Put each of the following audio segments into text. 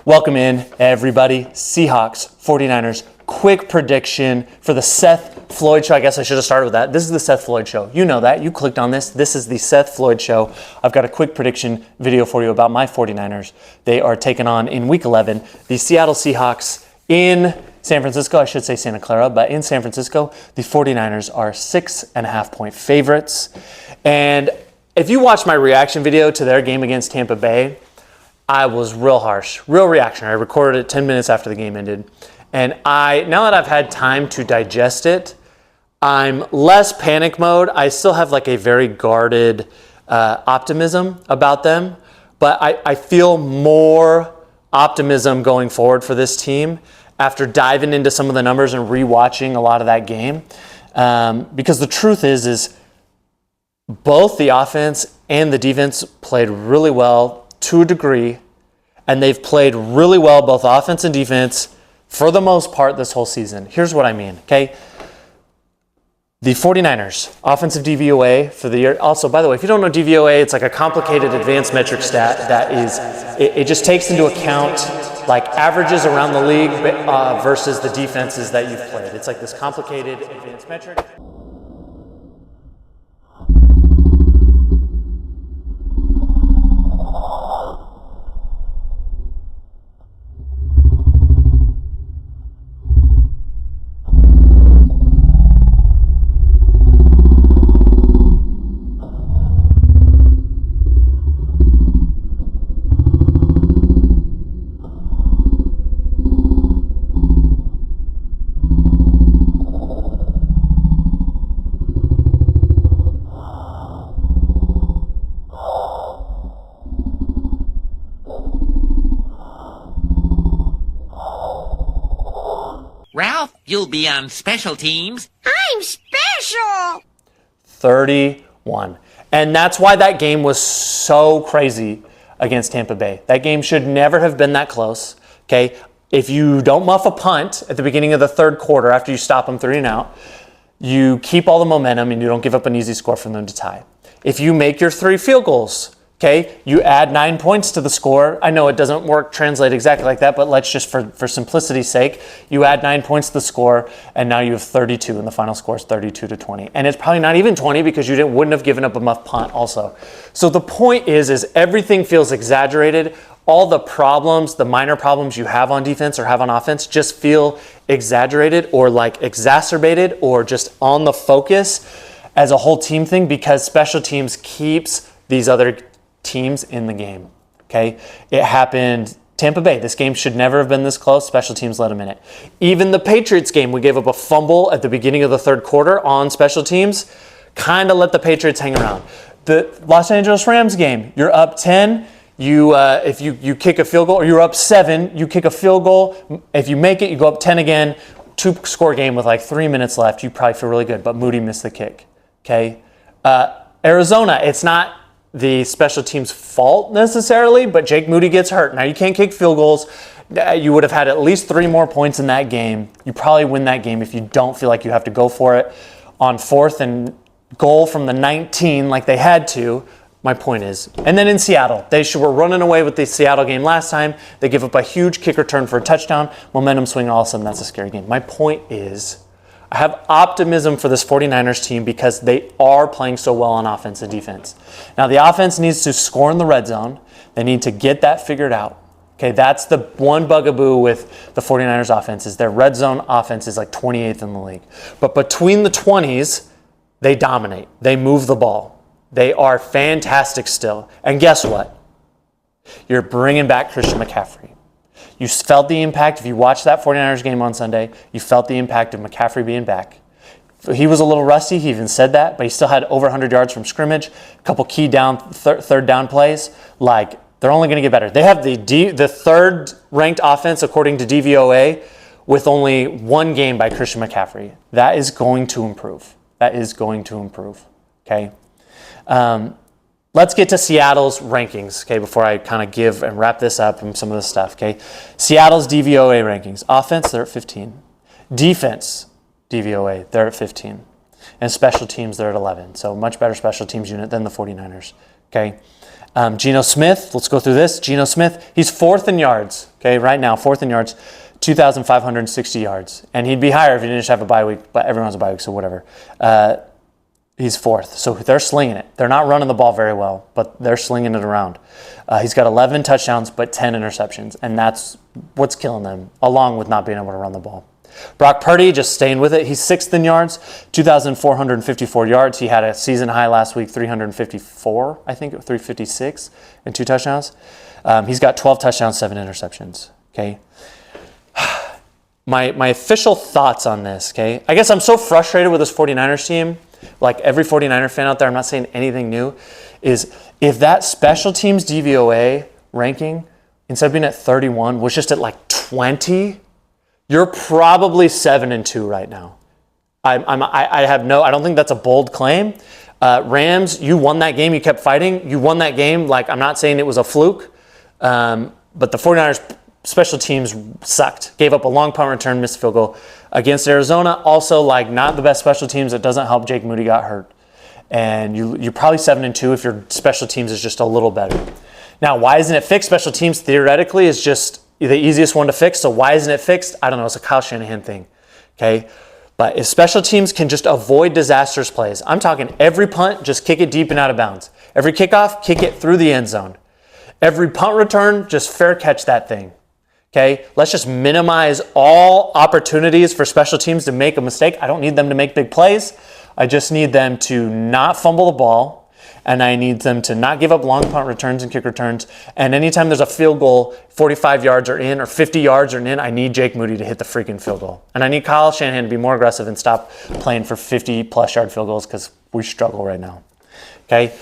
Welcome in, everybody. Seahawks, 49ers. Quick prediction for the Seth Floyd Show. I guess I should have started with that. This is the Seth Floyd Show. You know that. You clicked on this. This is the Seth Floyd Show. I've got a quick prediction video for you about my 49ers. They are taking on, in Week 11, the Seattle Seahawks in San Francisco. I should say Santa Clara, but in San Francisco, the 49ers are 6.5-point favorites. And if you watch my reaction video to their game against Tampa Bay, I was real harsh, real reactionary. I recorded it 10 minutes after the game ended. And now that I've had time to digest it, I'm less panic mode. I still have like a very guarded optimism about them, but I feel more optimism going forward for this team after diving into some of the numbers and rewatching a lot of that game. Because the truth is both the offense and the defense played really well to a degree, and they've played really well, both offense and defense, for the most part this whole season. Here's what I mean, okay? The 49ers, offensive DVOA for the year. Also, by the way, if you don't know DVOA, it's like a complicated advanced metric stat that is, it just takes into account like averages around the league versus the defenses that you've played. It's like this complicated advanced metric. Ralph, you'll be on special teams. I'm special! 31. And that's why that game was so crazy against Tampa Bay. That game should never have been that close, okay? If you don't muff a punt at the beginning of the third quarter after you stop them 3 and out, you keep all the momentum and you don't give up an easy score for them to tie. If you make your 3 field goals, okay, you add 9 points to the score. I know it doesn't translate exactly like that, but let's just, for simplicity's sake, you add 9 points to the score, and now you have 32, and the final score is 32-20. And it's probably not even 20 because you wouldn't have given up a muff punt also. So the point is everything feels exaggerated. All the problems, the minor problems you have on defense or have on offense just feel exaggerated or like exacerbated or just on the focus as a whole team thing because special teams keeps these other teams in the game, okay? It happened Tampa Bay. This game should never have been this close. Special teams let them in it. Even the Patriots game, we gave up a fumble at the beginning of the third quarter on special teams, kind of let the Patriots hang around. The Los Angeles Rams game, you're up 10, if you kick a field goal, or you're up 7, you kick a field goal. If you make it, you go up 10 again, 2-score game with like 3 minutes left, you probably feel really good, but Moody missed the kick, okay? Arizona, it's not the special team's fault necessarily, but Jake Moody gets hurt. Now you can't kick field goals. You would have had at least 3 more points in that game. You probably win that game if you don't feel like you have to go for it on 4th and goal from the 19 like they had to. My point is. And then in Seattle, they were running away with the Seattle game last time. They give up a huge kick return for a touchdown. Momentum swing, all of a sudden that's a scary game. My point is, I have optimism for this 49ers team because they are playing so well on offense and defense. Now, the offense needs to score in the red zone. They need to get that figured out. Okay, that's the one bugaboo with the 49ers offense is their red zone offense is like 28th in the league. But between the 20s, they dominate. They move the ball. They are fantastic still. And guess what? You're bringing back Christian McCaffrey. You felt the impact. If you watched that 49ers game on Sunday, you felt the impact of McCaffrey being back. He was a little rusty. He even said that, but he still had over 100 yards from scrimmage, a couple key third down plays. Like, they're only going to get better. They have the third-ranked offense, according to DVOA, with only 1 game by Christian McCaffrey. That is going to improve. That is going to improve, okay? Let's get to Seattle's rankings, okay, before I kind of give and wrap this up and some of this stuff, okay? Seattle's DVOA rankings. Offense, they're at 15. Defense, DVOA, they're at 15. And special teams, they're at 11. So much better special teams unit than the 49ers, okay? Geno Smith, let's go through this. Geno Smith, he's 4th in yards, okay, right now, 4th in yards, 2,560 yards. And he'd be higher if he didn't just have a bye week, but everyone has a bye week, so whatever. He's 4th, so they're slinging it. They're not running the ball very well, but they're slinging it around. He's got 11 touchdowns, but 10 interceptions, and that's what's killing them, along with not being able to run the ball. Brock Purdy, just staying with it. He's 6th in yards, 2,454 yards. He had a season high last week, 354, I think, 356, and 2 touchdowns. He's got 12 touchdowns, 7 interceptions, okay? My official thoughts on this, okay? I guess I'm so frustrated with this 49ers team. Like every 49er fan out there, I'm not saying anything new, is if that special teams DVOA ranking, instead of being at 31, was just at like 20, you're probably 7-2 right now. I don't think that's a bold claim. Rams, you won that game. You kept fighting. You won that game. Like, I'm not saying it was a fluke, but the 49ers special teams sucked. Gave up a long punt return, missed a field goal against Arizona. Also, like, not the best special teams. It doesn't help Jake Moody got hurt. And you're probably 7-2 if your special teams is just a little better. Now, why isn't it fixed? Special teams theoretically is just the easiest one to fix. So why isn't it fixed? I don't know. It's a Kyle Shanahan thing. Okay. But if special teams can just avoid disastrous plays, I'm talking every punt, just kick it deep and out of bounds. Every kickoff, kick it through the end zone. Every punt return, just fair catch that thing. Okay, let's just minimize all opportunities for special teams to make a mistake. I don't need them to make big plays. I just need them to not fumble the ball, and I need them to not give up long punt returns and kick returns. And anytime there's a field goal, 45 yards are in or 50 yards are in, I need Jake Moody to hit the freaking field goal. And I need Kyle Shanahan to be more aggressive and stop playing for 50-plus yard field goals because we struggle right now. Okay,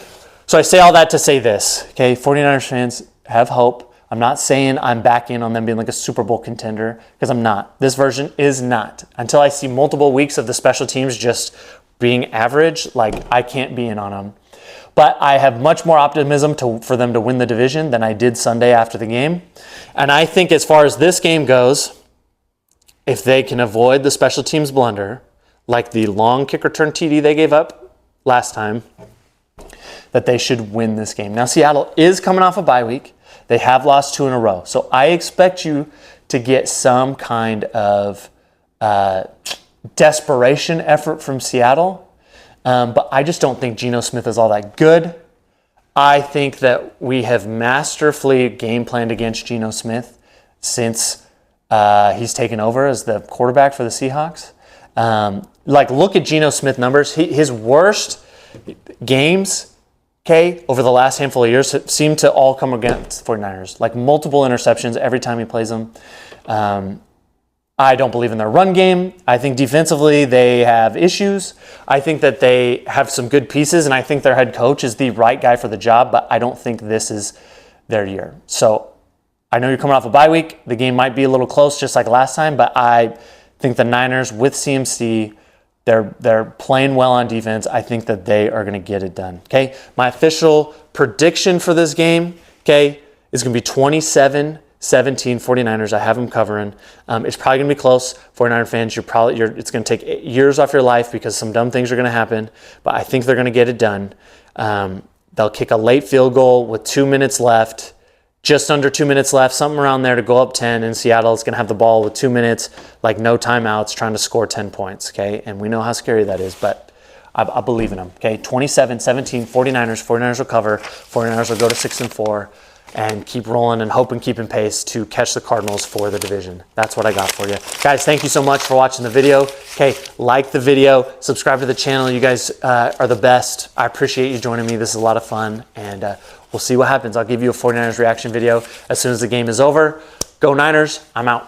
so I say all that to say this. Okay, 49ers fans, have hope. I'm not saying I'm back in on them being like a Super Bowl contender, because I'm not. This version is not. Until I see multiple weeks of the special teams just being average, like, I can't be in on them. But I have much more optimism for them to win the division than I did Sunday after the game. And I think as far as this game goes, if they can avoid the special teams blunder, like the long kick return TD they gave up last time, that they should win this game. Now, Seattle is coming off a bye week. They have lost 2 in a row. So I expect you to get some kind of desperation effort from Seattle. But I just don't think Geno Smith is all that good. I think that we have masterfully game planned against Geno Smith since he's taken over as the quarterback for the Seahawks. Look at Geno Smith numbers. His worst games, okay, over the last handful of years seem to all come against 49ers. Like multiple interceptions every time he plays them. I don't believe in their run game. I think defensively they have issues. I think that they have some good pieces, and I think their head coach is the right guy for the job, but I don't think this is their year. So I know you're coming off a bye week. The game might be a little close just like last time, but I think the Niners with CMC, they're playing well on defense. I think that they are going to get it done. Okay, my official prediction for this game, okay, is going to be 27-17 49ers. I have them covering. It's probably going to be close. 49er fans, it's going to take years off your life because some dumb things are going to happen, but I think they're going to get it done. They'll kick a late field goal with 2 minutes left. Just under 2 minutes left, something around there to go up 10, and Seattle is going to have the ball with 2 minutes, like no timeouts, trying to score 10 points, okay? And we know how scary that is, but I believe in them, okay? 27-17, 49ers. 49ers will cover. 49ers will go to 6-4 and keep rolling and hoping, keeping pace to catch the Cardinals for the division. That's what I got for you. Guys, thank you so much for watching the video. Okay, like the video, subscribe to the channel. You guys are the best. I appreciate you joining me. This is a lot of fun, and we'll see what happens. I'll give you a 49ers reaction video as soon as the game is over. Go Niners. I'm out.